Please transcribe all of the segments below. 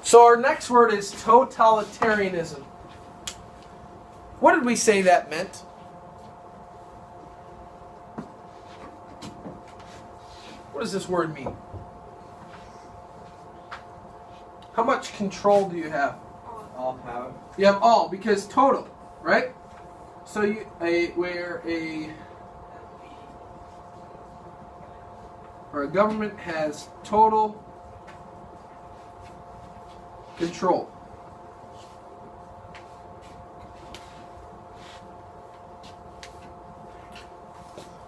So our next word is totalitarianism. What did we say that meant? What does this word mean? How much control do you have? All power. You have all, because total, right? So where a government has total control.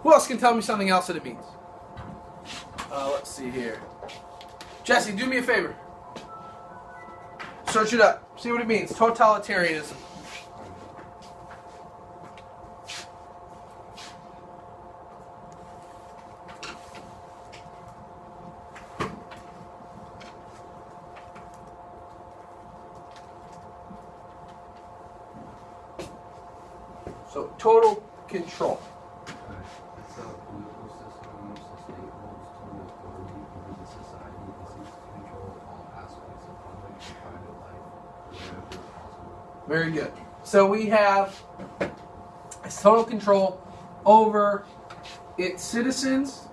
Who else can tell me something else that it means? Let's see here. Jesse, do me a favor. Search it up. See what it means. Totalitarianism. So, total control. It's a political system in which the state holds total authority over the society and seeks to control all aspects of public and private life wherever possible. Very good. So we have total control over its citizens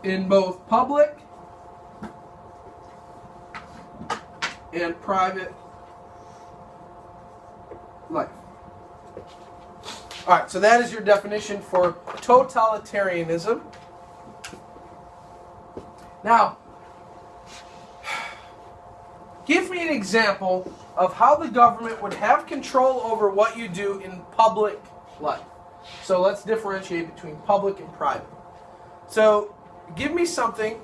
in both public and private life. All right, so that is your definition for totalitarianism. Now, give me an example of how the government would have control over what you do in public life. So let's differentiate between public and private. So give me something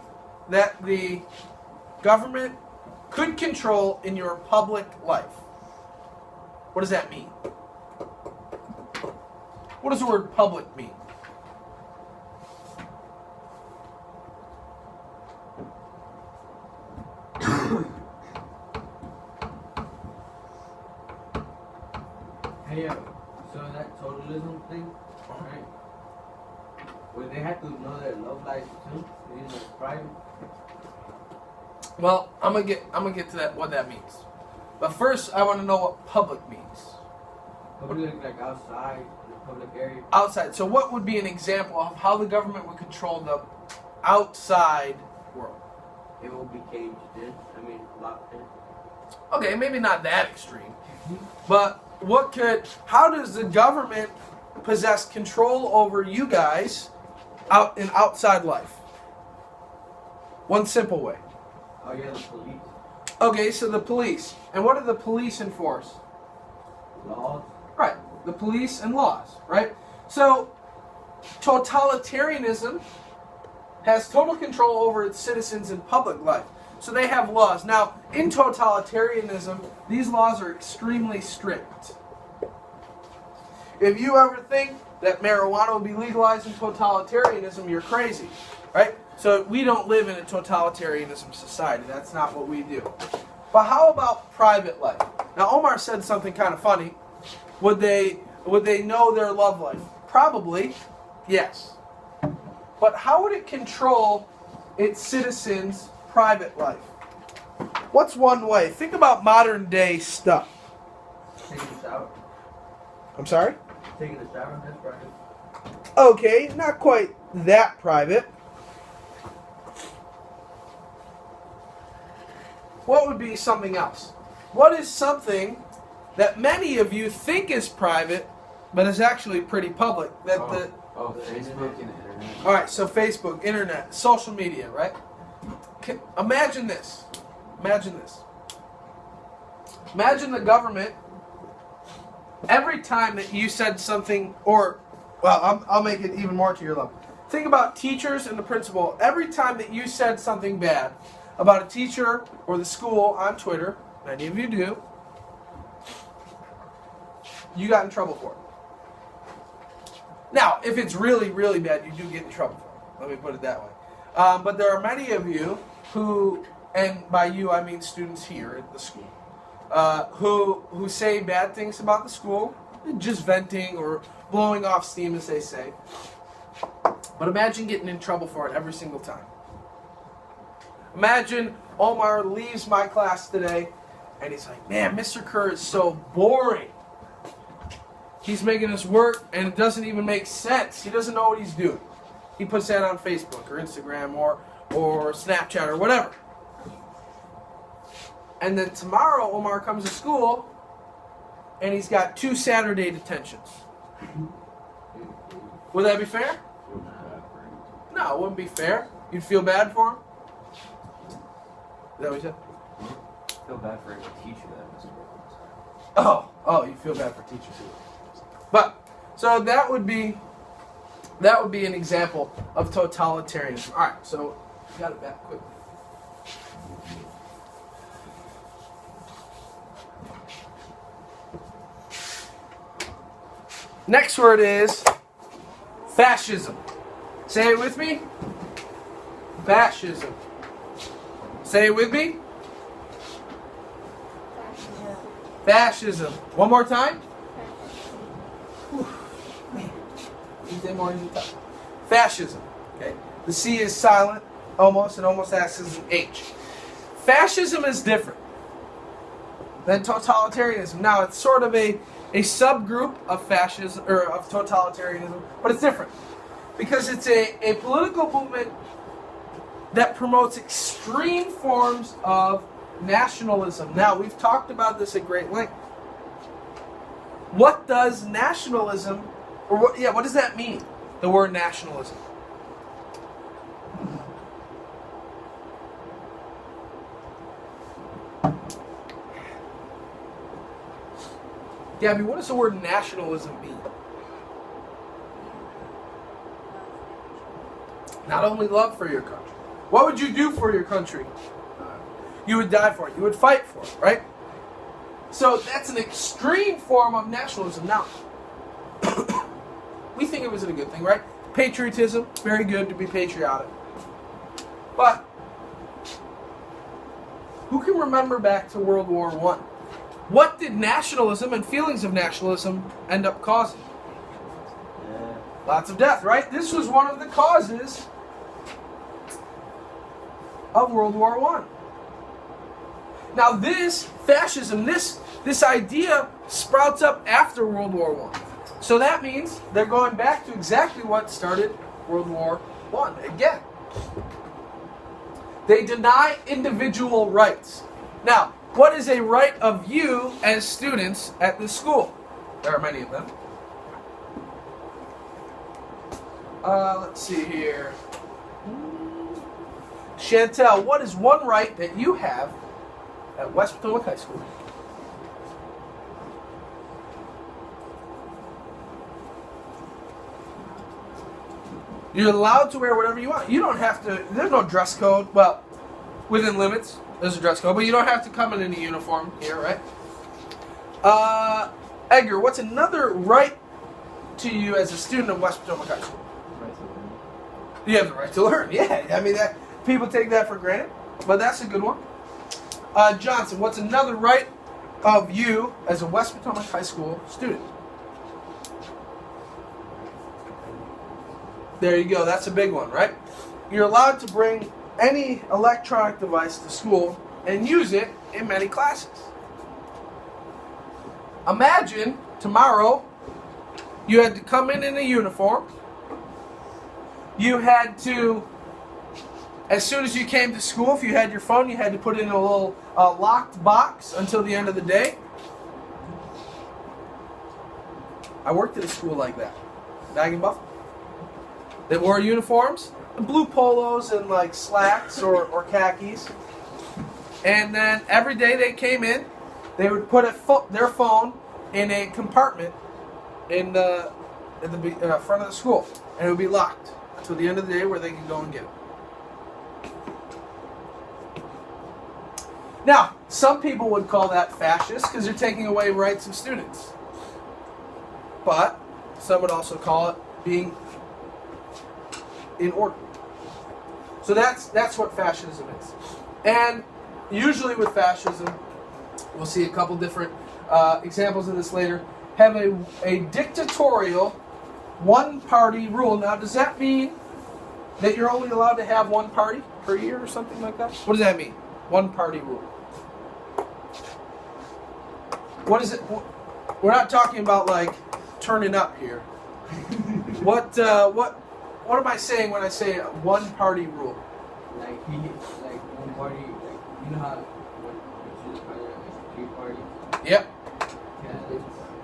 that the government could control in your public life. What does that mean? What does the word public mean? Hey, so that totalism thing, right? Would they have to know their love life too? Even though it's private? Well, I'm gonna get to that, what that means. But first, I want to know what public means. Public, like outside, in the public area. Outside. So what would be an example of how the government would control the outside world? It will be caged in. I mean, locked in. Okay, maybe not that extreme. But how does the government possess control over you guys out in outside life? One simple way. Oh yeah, the police. Okay, so the police. And what do the police enforce? Laws. Right, the police and laws, right? So, totalitarianism has total control over its citizens in public life. So they have laws. Now, in totalitarianism, these laws are extremely strict. If you ever think that marijuana will be legalized in totalitarianism, you're crazy, right? So we don't live in a totalitarianism society. That's not what we do. But how about private life? Now, Omar said something kind of funny. Would they know their love life? Probably, yes. But how would it control its citizens' private life? What's one way? Think about modern day stuff. Taking a shower. I'm sorry? Taking a shower, that's private. Okay, not quite that private. What would be something else? What is something that many of you think is private, but is actually pretty public? Facebook and internet. All right, so Facebook, internet, social media, right? Imagine this. Imagine this. Imagine the government, every time that you said something, I'll make it even more to your level. Think about teachers and the principal. Every time that you said something bad about a teacher or the school on Twitter, many of you do, you got in trouble for it. Now, if it's really, really bad, you do get in trouble for it. Let me put it that way. But there are many of you who, and by you I mean students here at the school, who say bad things about the school, just venting or blowing off steam, as they say. But imagine getting in trouble for it every single time. Imagine Omar leaves my class today and he's like, man, Mr. Kerr is so boring. He's making us work and it doesn't even make sense. He doesn't know what he's doing. He puts that on Facebook or Instagram or Snapchat or whatever. And then tomorrow Omar comes to school and he's got 2 Saturday detentions. Would that be fair? No, it wouldn't be fair. You'd feel bad for him? Is that what you said? I feel bad for a teacher that Mr. Wilkins. Oh, you feel bad for teachers. But so that would be an example of totalitarianism. All right, so got it back quickly. Next word is fascism. Say it with me. Fascism. Say it with me. Fascism. One more time. Fascism. Okay. The C is silent, almost. It almost acts as an H. Fascism is different than totalitarianism. Now, it's sort of a subgroup of fascism or of totalitarianism, but it's different because it's a political movement that promotes extreme forms of nationalism. Now, we've talked about this at great length. What does nationalism, what does that mean? The word nationalism. Gabby, what does the word nationalism mean? Not only love for your country. What would you do for your country? You would die for it. You would fight for it, right? So that's an extreme form of nationalism. Now, we think it was a good thing, right? Patriotism, very good to be patriotic. But who can remember back to World War I? What did nationalism and feelings of nationalism end up causing? Lots of death, right? This was one of the causes of World War I. Now this fascism, this idea sprouts up after World War I. So that means they're going back to exactly what started World War I. Again, they deny individual rights. Now, what is a right of you as students at this school? There are many of them. Let's see here. Chantel, what is one right that you have at West Potomac High School? You're allowed to wear whatever you want. You don't have to, there's no dress code. Well, within limits, there's a dress code, but you don't have to come in a uniform here, right? Edgar, what's another right to you as a student of West Potomac High School? You have the right to learn. Yeah, I mean, that people take that for granted, but that's a good one. Johnson, what's another right of you as a West Potomac High School student? There you go. That's a big one, right? You're allowed to bring any electronic device to school and use it in many classes. Imagine tomorrow you had to come in a uniform. You had to, as soon as you came to school, if you had your phone, you had to put it in a little locked box until the end of the day. I worked at a school like that, Bag and Buffalo. They wore uniforms, blue polos and like slacks or khakis. And then every day they came in, they would put their phone in a compartment in the front of the school, and it would be locked until the end of the day where they could go and get it. Now, some people would call that fascist because they're taking away rights of students. But some would also call it being in order. So that's what fascism is. And usually with fascism, we'll see a couple different examples of this later, have a dictatorial one-party rule. Now, does that mean that you're only allowed to have one party? per year or something like that? What does that mean? One party rule. What is it? We're not talking about like turning up here. What am I saying when I say one party rule? Like one party, like you know how what you call it, like three parties. Yep. Yeah,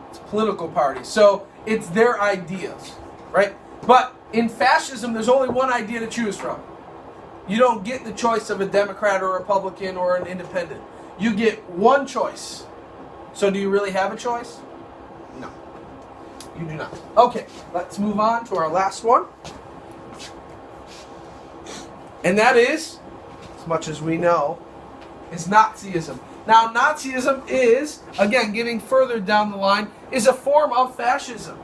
It's political parties. So it's their ideas, right? But in fascism, there's only one idea to choose from. You don't get the choice of a Democrat or a Republican or an independent. You get one choice. So do you really have a choice? No. You do not. Okay, let's move on to our last one. And that is, as much as we know, is Nazism. Now, Nazism is, again, getting further down the line, is a form of fascism.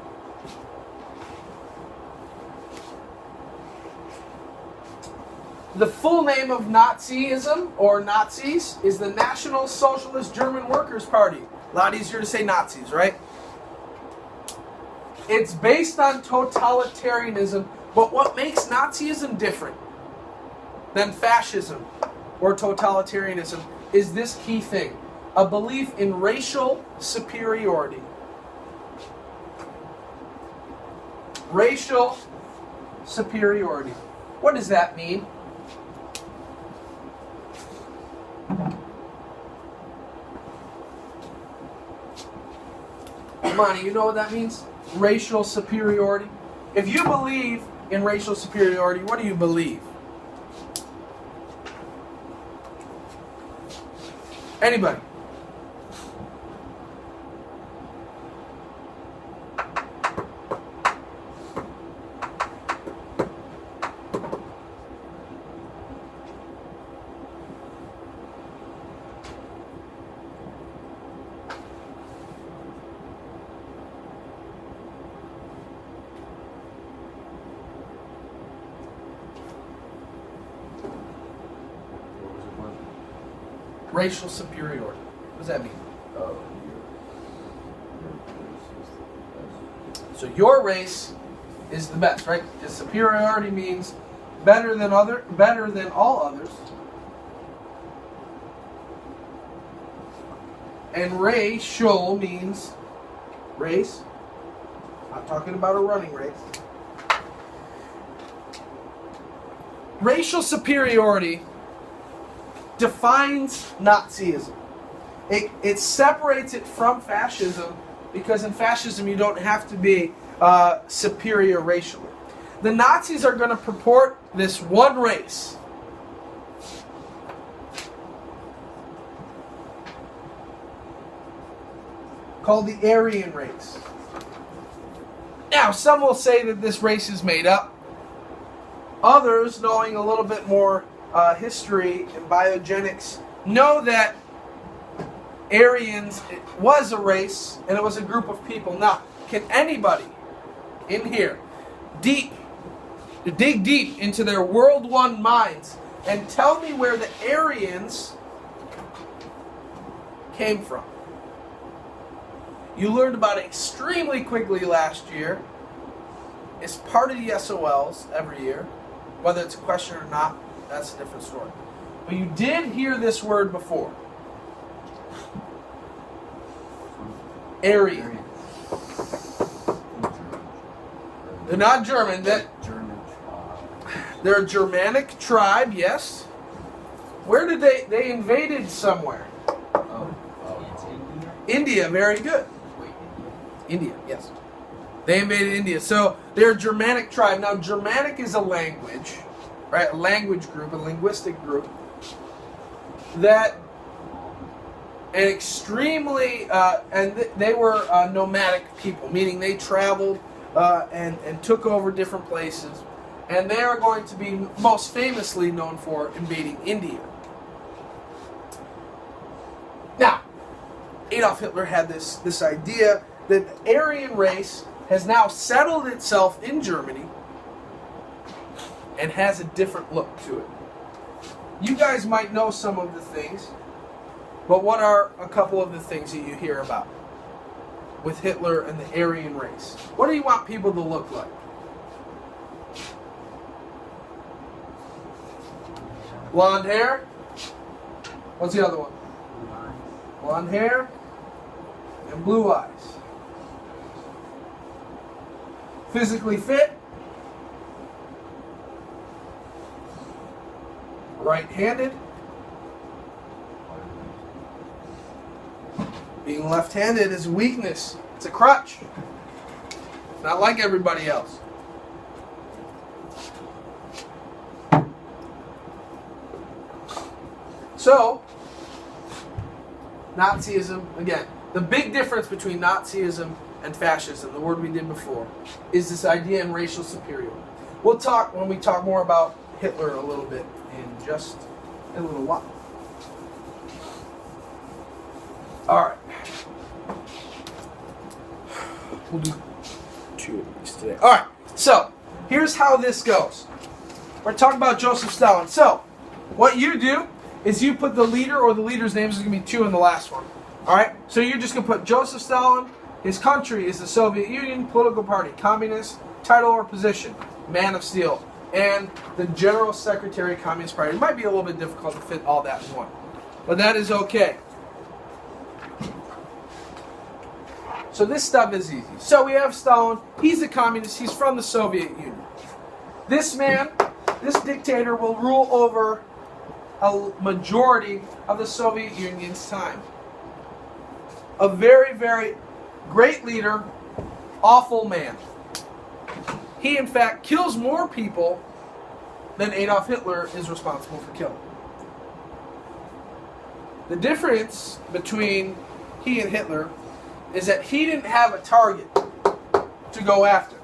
The full name of Nazism, or Nazis, is the National Socialist German Workers' Party. A lot easier to say Nazis, right? It's based on totalitarianism, but what makes Nazism different than fascism or totalitarianism is this key thing: a belief in racial superiority. Racial superiority. What does that mean? Monty, you know what that means? Racial superiority. If you believe in racial superiority, what do you believe? Anybody? Racial superiority. What does that mean? So your race is the best, right? Because superiority means better than all others. And racial means race. Not talking about a running race. Racial superiority defines Nazism. It separates it from fascism, because in fascism you don't have to be superior racially. The Nazis are going to purport this one race. Called the Aryan race. Now, some will say that this race is made up. Others, knowing a little bit more history and biogenics, know that Aryans was a race and it was a group of people. Now, can anybody in here dig deep into their World One minds and tell me where the Aryans came from? You learned about it extremely quickly last year. It's part of the SOLs every year. Whether it's a question or not, that's a different story. But you did hear this word before. Aryan. They're not German. They're a Germanic tribe, yes. Where did they invaded somewhere? India, very good. India, yes. They invaded India. So they're a Germanic tribe. Now, Germanic is a language, right? A language group, a linguistic group that an extremely, they were nomadic people, meaning they traveled and took over different places. And they are going to be most famously known for invading India. Now, Adolf Hitler had this idea that the Aryan race has now settled itself in Germany and has a different look to it. You guys might know some of the things, but what are a couple of the things that you hear about with Hitler and the Aryan race? What do you want people to look like? Blonde hair. What's the other one? Blonde hair and blue eyes. Physically fit. Right-handed. Being left-handed is a weakness. It's a crutch. It's not like everybody else. So, Nazism, again, the big difference between Nazism and fascism, the word we did before, is this idea in racial superiority. We'll talk when we talk more about Hitler a little bit in just a little while. Alright. We'll do 2 of these today. Alright, so here's how this goes. We're talking about Joseph Stalin. So, what you do is you put the leader or the leader's names. There's going to be 2 in the last one. Alright, so you're just going to put Joseph Stalin. His country is the Soviet Union, political party, communist, title or position, man of steel, and the General Secretary, Communist Party. It might be a little bit difficult to fit all that in one, but that is okay. So this stuff is easy. So we have Stalin. He's a communist. He's from the Soviet Union. This man, this dictator, will rule over a majority of the Soviet Union's time. A very, very great leader, awful man. He, in fact, kills more people than Adolf Hitler is responsible for killing. The difference between he and Hitler is that he didn't have a target to go after.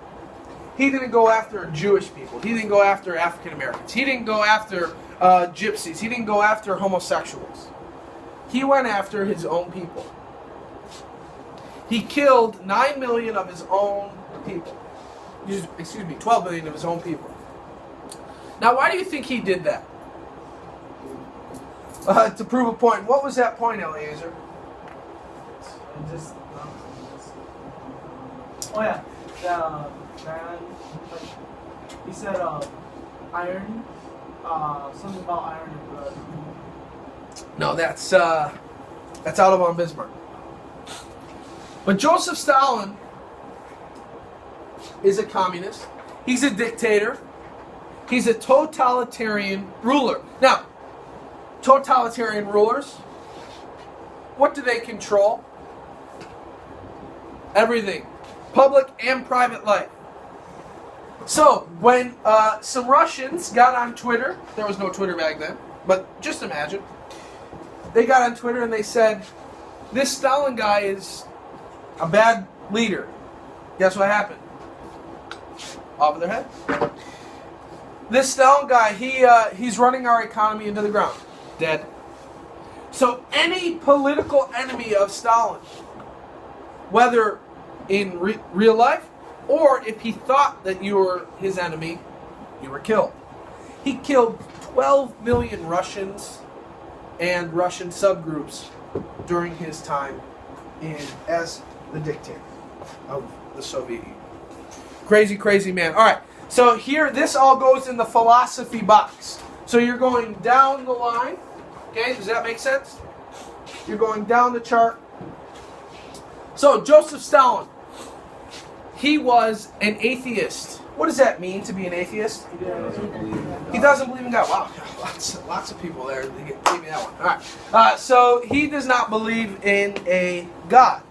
He didn't go after Jewish people. He didn't go after African Americans. He didn't go after gypsies. He didn't go after homosexuals. He went after his own people. He killed 9 million of his own people. Excuse me, 12 million of his own people. Now, why do you think he did that? To prove a point. What was that point, Eliezer? Oh yeah, the man, like, he said iron, something about iron and blood. No, that's Otto von Bismarck. But Joseph Stalin is a communist. He's a dictator. He's a totalitarian ruler. Now, totalitarian rulers, what do they control? Everything. Public and private life. So, when some Russians got on Twitter, there was no Twitter back then, but just imagine. They got on Twitter and they said, this Stalin guy is a bad leader. Guess what happened? Off of their head. This Stalin guy, he's running our economy into the ground. Dead. So any political enemy of Stalin, whether in real life or if he thought that you were his enemy, you were killed. He killed 12 million Russians and Russian subgroups during his time as the dictator of the Soviet Union. Crazy, crazy man. All right, so here, this all goes in the philosophy box. So you're going down the line. Okay, does that make sense? You're going down the chart. So Joseph Stalin, he was an atheist. What does that mean to be an atheist? He doesn't believe in God. Wow, lots of people there. They gave me that one. All right. So he does not believe in a God.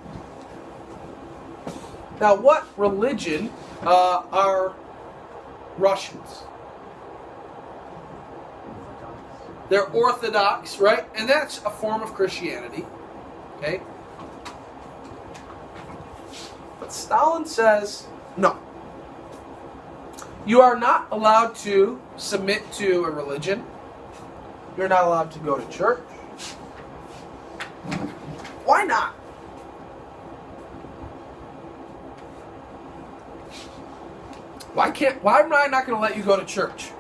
Now, what religion are Russians? They're Orthodox, right? And that's a form of Christianity. Okay? But Stalin says, no. You are not allowed to submit to a religion. You're not allowed to go to church. Why not? Why am I not going to let you go to church?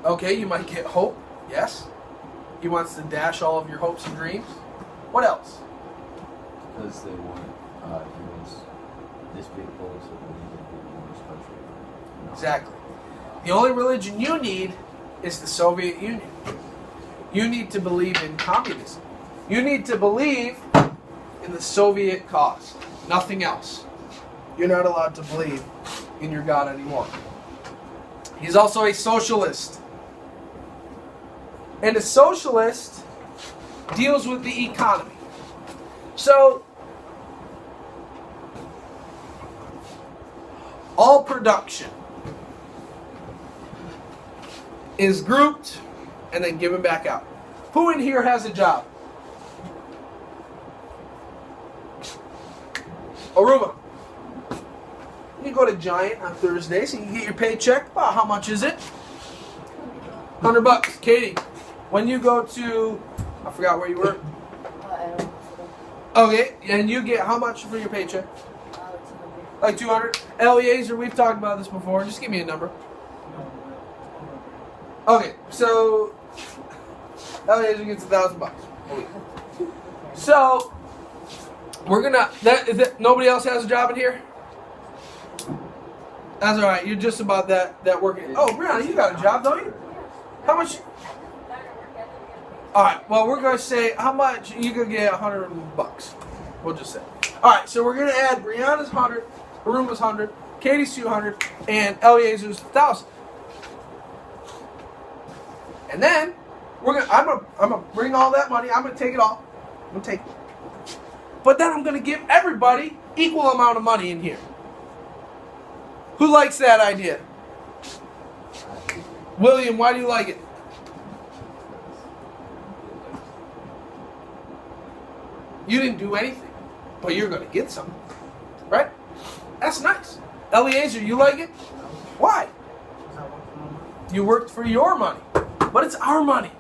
Okay, you might get hope. Yes. He wants to dash all of your hopes and dreams. What else? Because they want humans this big goal so that we can be in this country. Exactly. The only religion you need is the Soviet Union. You need to believe in communism. You need to believe in the Soviet cause. Nothing else. You're not allowed to believe in your God anymore. He's also a socialist. And a socialist deals with the economy. So, all production is grouped and then given back out. Who in here has a job? Aruma. You go to Giant on Thursday, so you can get your paycheck. Well, how much is it? $100. Katie, when you go to, I forgot where you were. Okay, and you get how much for your paycheck? Like 200. Eliezer, we've talked about this before. Just give me a number. Okay, so Eliezer gets $1,000 a week. So we're gonna. Nobody else has a job in here. That's all right. You're just about that working. Oh, Brianna, you got a job, don't you? How much? All right. Well, we're gonna say how much you could get. $100. We'll just say. All right. So we're gonna add Brianna's 100, Aruma's 100, Katie's 200, and Eliezer's 1,000. And then I'm gonna bring all that money. I'm gonna take it all. I'm gonna take it. But then I'm gonna give everybody equal amount of money in here. Who likes that idea? William, why do you like it? You didn't do anything, but you're going to get some. Right? That's nice. Eliezer, you like it? Why? You worked for your money. But it's our money.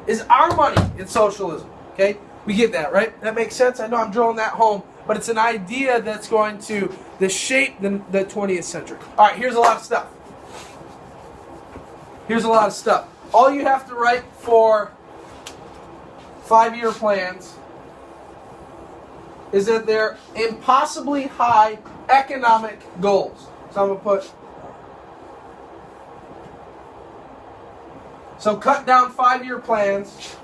It's our money in socialism. Okay? We get that, right? That makes sense? I know I'm drilling that home. But it's an idea that's going to shape the 20th century. All right, here's a lot of stuff. Here's a lot of stuff. All you have to write for 5-year plans is that they're impossibly high economic goals. So I'm going to put... So cut down 5-year plans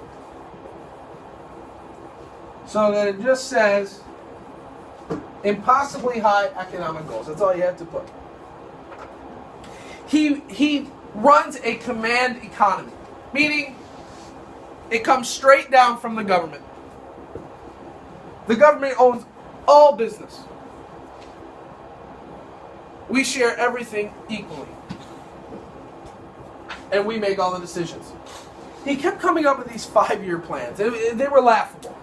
so that it just says impossibly high economic goals. That's all you have to put. He runs a command economy, meaning it comes straight down from the government. The government owns all business. We share everything equally. And we make all the decisions. He kept coming up with these 5-year plans. They were laughable.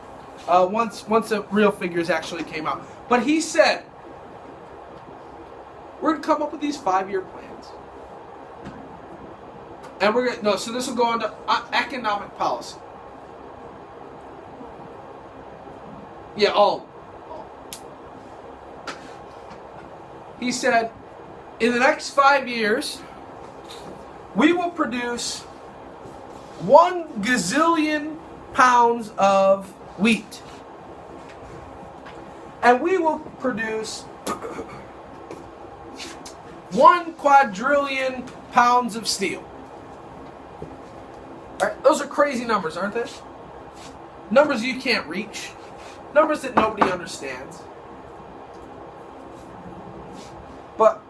Once the real figures actually came out. But he said, we're going to come up with these 5-year plans. And we're going to, so this will go on to economic policy. Yeah, all. He said, in the next 5 years, we will produce 1 gazillion pounds of wheat. And we will produce 1 quadrillion pounds of steel. All right, those are crazy numbers, aren't they? Numbers you can't reach. Numbers that nobody understands. But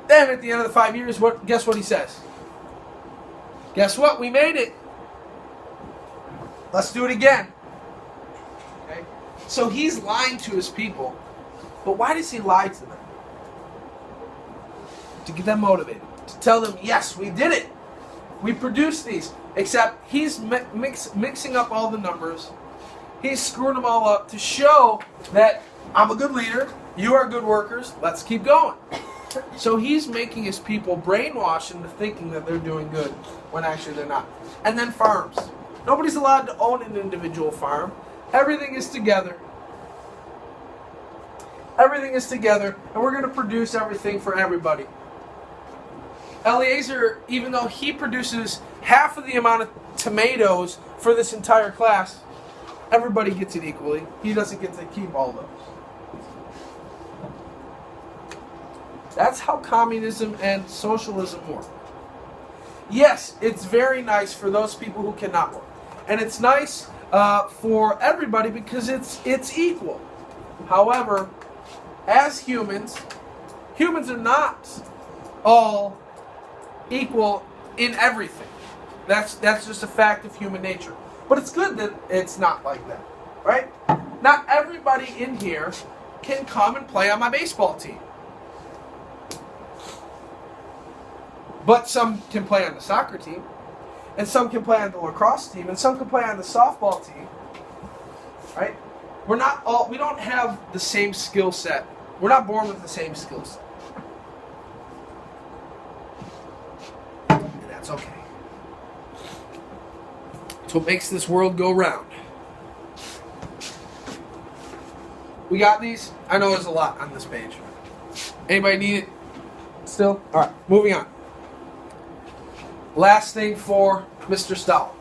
then at the end of the 5 years, guess what he says? Guess what? We made it. Let's do it again. Okay? So he's lying to his people. But why does he lie to them? To get them motivated. To tell them, yes, we did it. We produced these. Except he's mixing up all the numbers. He's screwing them all up to show that I'm a good leader. You are good workers. Let's keep going. So he's making his people brainwashed into thinking that they're doing good when actually they're not. And then farms. Nobody's allowed to own an individual farm. Everything is together. Everything is together, and we're going to produce everything for everybody. Eliezer, even though he produces half of the amount of tomatoes for this entire class, everybody gets it equally. He doesn't get to keep all those. That's how communism and socialism work. Yes, it's very nice for those people who cannot work. And it's nice for everybody because it's equal. However, as humans are not all equal in everything. That's just a fact of human nature. But it's good that it's not like that, right? Not everybody in here can come and play on my baseball team. But some can play on the soccer team, and some can play on the lacrosse team, and some can play on the softball team, right? We don't have the same skill set. We're not born with the same skill set. And that's okay. It's what makes this world go round. We got these? I know there's a lot on this page. Anybody need it still? All right, moving on. Last thing for Mr. Stalin.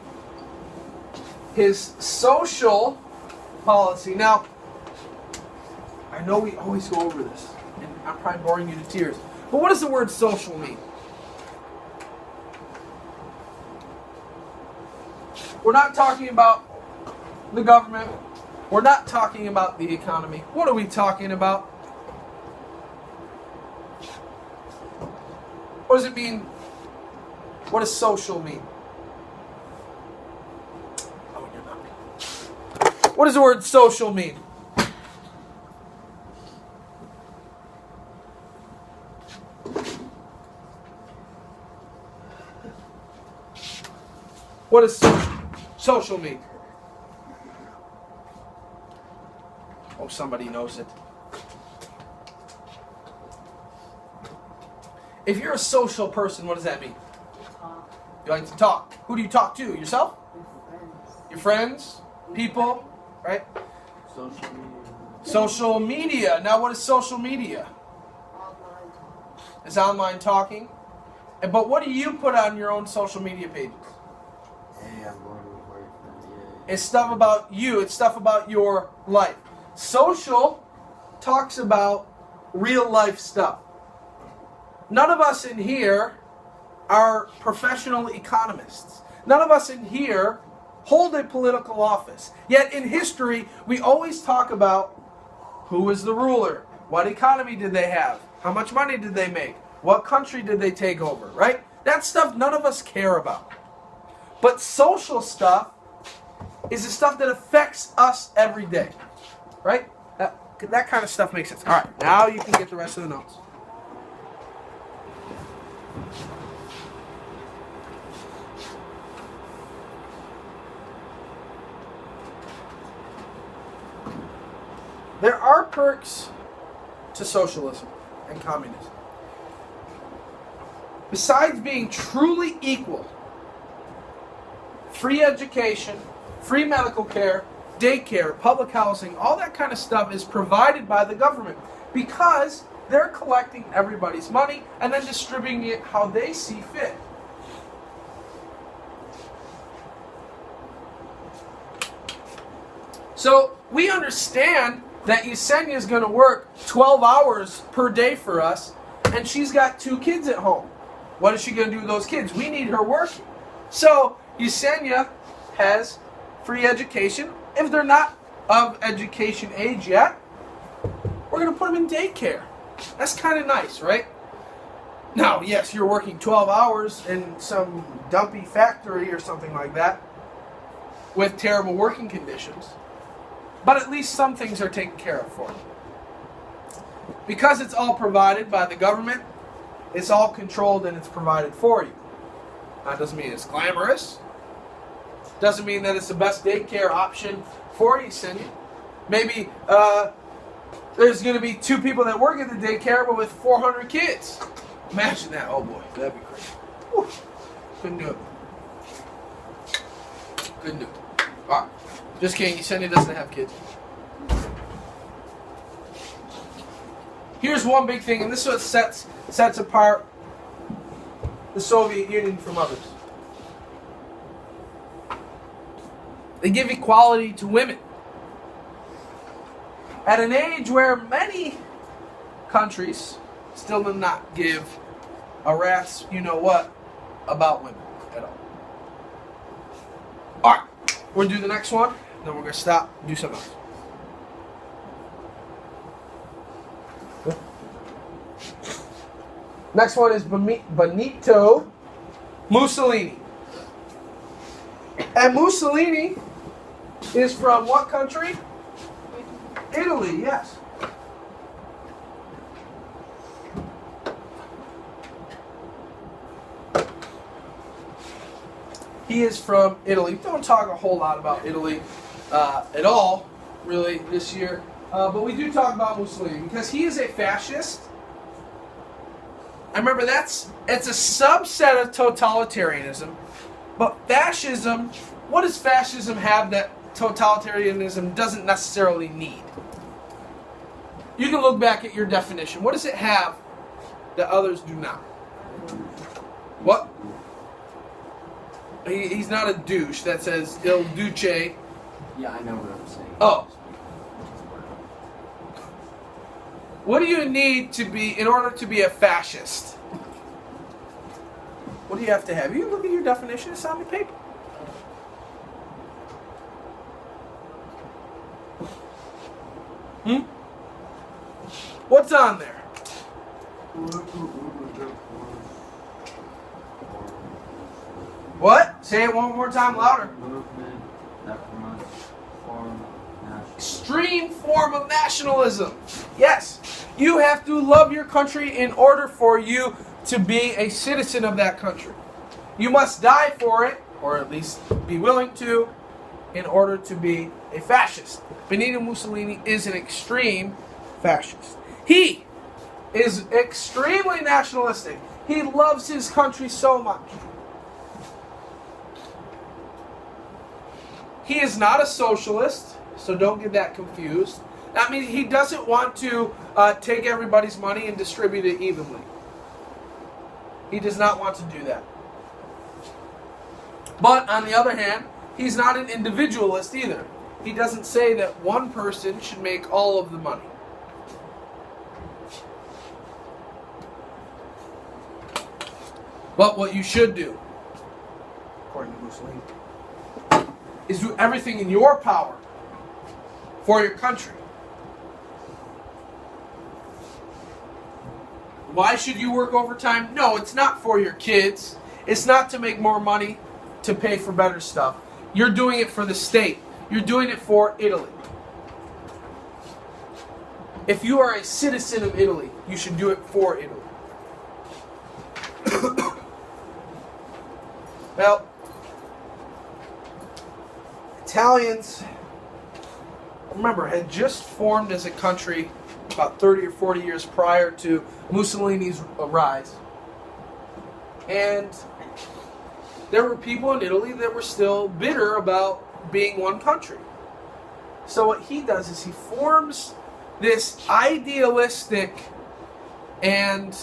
His social policy. Now, I know we always go over this, and I'm probably boring you to tears, but what does the word social mean? We're not talking about the government. We're not talking about the economy. What are we talking about? What does it mean? What does social mean? Oh, you're not. What does the word social mean? What does social mean? Oh, somebody knows it. If you're a social person, what does that mean? You like to talk. Who do you talk to? Yourself? Your friends? People? Right? Social media. Social media. Now, what is social media? It's online talking. But what do you put on your own social media pages? Hey, I'm going to work. It's stuff about you. It's stuff about your life. Social talks about real life stuff. None of us in here are professional economists. None of us in here hold a political office. Yet in history, we always talk about who was the ruler, what economy did they have, how much money did they make, what country did they take over, right? That stuff none of us care about. But social stuff is the stuff that affects us every day, right? That kind of stuff makes sense. All right, now you can get the rest of the notes. There are perks to socialism and communism. Besides being truly equal, free education, free medical care, daycare, public housing, all that kind of stuff is provided by the government because they're collecting everybody's money and then distributing it how they see fit. So we understand that Yesenia is going to work 12 hours per day for us, and she's got 2 kids at home. What is she going to do with those kids? We need her working. So Yesenia has free education. If they're not of education age yet, we're going to put them in daycare. That's kind of nice, right? Now, yes, you're working 12 hours in some dumpy factory or something like that with terrible working conditions. But at least some things are taken care of for you. Because it's all provided by the government, it's all controlled and it's provided for you. That doesn't mean it's glamorous. Doesn't mean that it's the best daycare option for you, Cindy. Maybe there's going to be 2 people that work at the daycare, but with 400 kids. Imagine that. Oh boy, that'd be crazy. Whew. Couldn't do it. Couldn't do it. All right. Just kidding, Yesenia doesn't have kids. Here's one big thing, and this is what sets apart the Soviet Union from others. They give equality to women. At an age where many countries still does not give a rat's you-know-what about women at all. Alright, we're going to do the next one, then we're going to stop and do something else. Next one is Benito Mussolini. And Mussolini is from what country? Italy, yes. He is from Italy. Don't talk a whole lot about Italy at all, really, this year. But we do talk about Mussolini because he is a fascist. I remember it's a subset of totalitarianism. But fascism, what does fascism have that totalitarianism doesn't necessarily need? You can look back at your definition. What does it have that others do not? What? He's not a douche. That says il duce. Yeah, I know what I'm saying. Oh. What do you need to be in order to be a fascist? What do you have to have? You look at your definition. It's on the paper. What's on there? What? Say it one more time louder. Movement that promotes Extreme form of nationalism. Yes. You have to love your country in order for you to be a citizen of that country. You must die for it, or at least be willing to, in order to be a fascist. Benito Mussolini is an extreme fascist. He is extremely nationalistic. He loves his country so much. He is not a socialist, so don't get that confused. That means he doesn't want to take everybody's money and distribute it evenly. He does not want to do that. But on the other hand, he's not an individualist either. He doesn't say that one person should make all of the money. But what you should do, according to Mussolini, is do everything in your power for your country. Why should you work overtime? No, it's not for your kids. It's not to make more money to pay for better stuff. You're doing it for the state. You're doing it for Italy. If you are a citizen of Italy, you should do it for Italy. Well, Italians, remember, had just formed as a country about 30 or 40 years prior to Mussolini's rise. And there were people in Italy that were still bitter about being one country. So what he does is he forms this idealistic and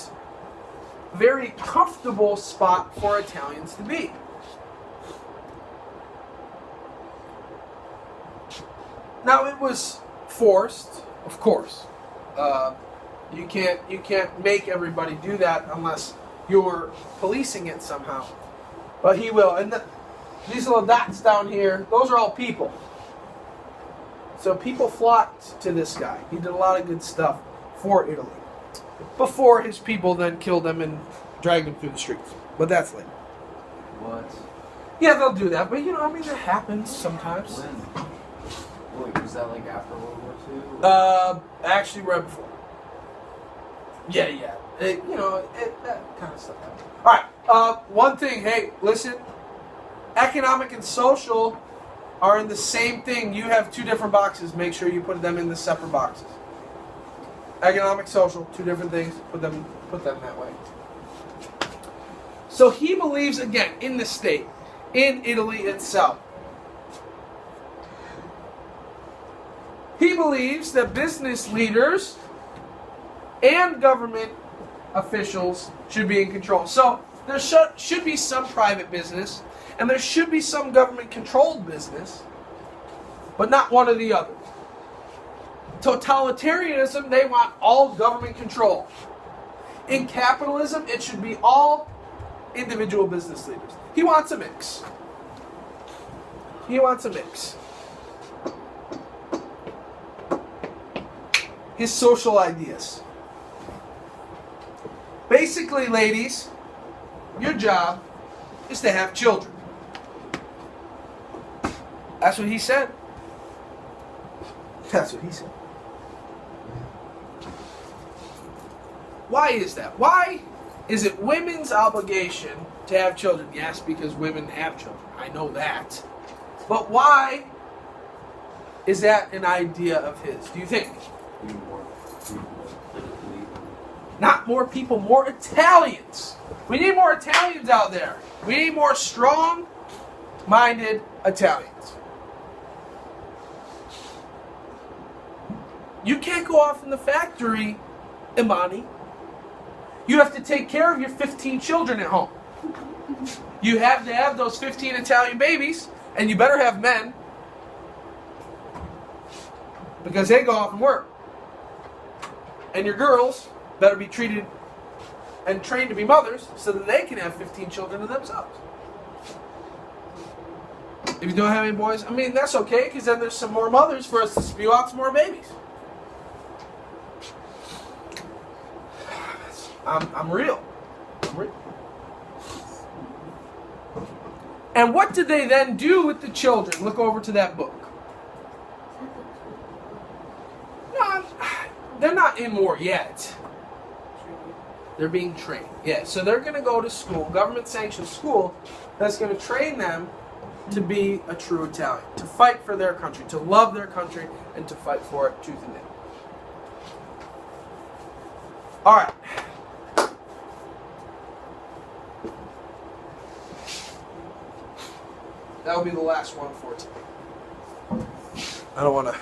very comfortable spot for Italians to be. Now it was forced, of course. You can't make everybody do that unless you're policing it somehow. But he will. And these little dots down here, those are all people. So people flocked to this guy. He did a lot of good stuff for Italy. Before his people then killed him and dragged him through the streets. But that's later. What? Yeah, they'll do that. But, it happens sometimes. When? Wait, was that like after World War II? Actually, right before. Yeah. That kind of stuff happens. All right. One thing. Hey, listen. Economic and social are in the same thing. You have two different boxes. Make sure you put them in the separate boxes. Economic, social, two different things. Put them that way. So he believes, again, in the state, in Italy itself. He believes that business leaders and government officials should be in control. So there should be some private business, and there should be some government-controlled business, but not one or the other. Totalitarianism, they want all government control. In capitalism, it should be all individual business leaders. He wants a mix. He wants a mix. His social ideas. Basically, ladies, your job is to have children. That's what he said. That's what he said. Why is that? Why is it women's obligation to have children? Yes, because women have children. I know that. But why is that an idea of his, do you think? We need more politically. Not more people, more Italians. We need more Italians out there. We need more strong-minded Italians. You can't go off in the factory, Imani. You have to take care of your 15 children at home. You have to have those 15 Italian babies, and you better have men, because they go off and work. And your girls better be treated and trained to be mothers so that they can have 15 children of themselves. If you don't have any boys, I mean, that's okay, because then there's some more mothers for us to spew out some more babies. I'm real. I'm real. And what did they then do with the children? Look over to that book. No, they're not in war yet. They're being trained. Yeah, so they're going to go to school, government-sanctioned school, that's going to train them to be a true Italian, to fight for their country, to love their country, and to fight for it tooth and nail. All right. That'll be the last one for today. I don't want to